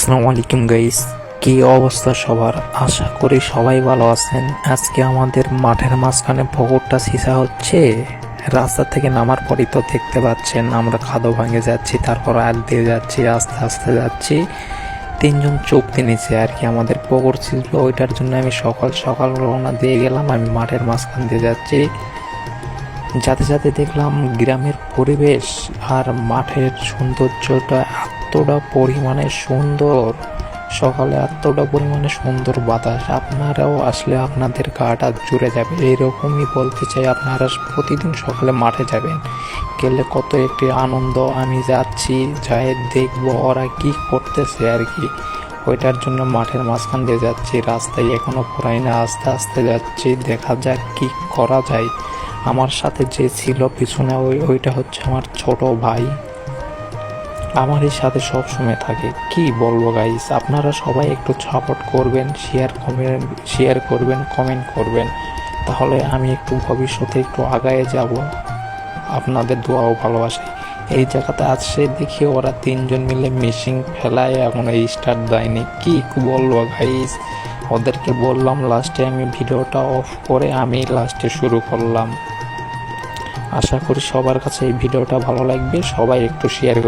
আসসালামু আলাইকুম গাইস, কি অবস্থা সবার? আশা করি সবাই ভালো আছেন। আজকে আমাদের মাঠের মাঝখানে পুকুরটা ছিঁচা হচ্ছে। রাস্তা থেকে নামার পরই তো দেখতে পাচ্ছেন আমরা খাদো ভাঙে যাচ্ছি, তারপর আল দিয়ে যাচ্ছি, আস্তে আস্তে যাচ্ছি। তিনজন চুক্তি নিচ্ছে আর কি, আমাদের পুকুর ছিল, ওইটার জন্য আমি সকাল সকাল রওনা দিয়ে গেলাম। আমি মাঠের মাঝখান দিয়ে যাচ্ছি, যাতে যাতে দেখলাম গ্রামের পরিবেশ আর মাঠের সৌন্দর্যটা এতটা পরিমাণে সুন্দর। সকালে এতটা পরিমাণে সুন্দর বাতাস, আপনারাও আসলে আপনাদের গাটা জুড়ে যাবে। এইরকমই বলতে চাই, আপনারা প্রতিদিন সকালে মাঠে যাবেন, গেলে কত একটি আনন্দ। আমি যাচ্ছি, যাই দেখবো ওরা কি করতেছে আর কি, ওইটার জন্য মাঠের মাঝখান দিয়ে যাচ্ছি। রাস্তায় এখনো পুরাই না, আস্তে আস্তে যাচ্ছি, দেখা যাক কি করা যায়। আমার সাথে যে ছিল পিছনে, ওইটা হচ্ছে আমার ছোট ভাই, আমারই সাথে সব সময় থাকে। কি বলবো গাইস, আপনারা সবাই একটু সাপোর্ট করবেন, শেয়ার করবেন, কমেন্ট করবেন, তাহলে আমি একটু ভবিষ্যতে একটু আগায় যাব। আপনাদের দোয়া ও ভালোবাসায় এই জায়গাতে আসছে দেখি ওরা তিনজন মিলে মেশিন ফেলায়, এখন এই স্টার্ট দেয়নি। কি বলবো গাইস, ওদেরকে বললাম লাস্টে, আমি ভিডিওটা অফ করে আমি লাস্টে শুরু করলাম। আশা করি সবার কাছে এই ভিডিওটা ভালো লাগবে, সবাই একটু শেয়ার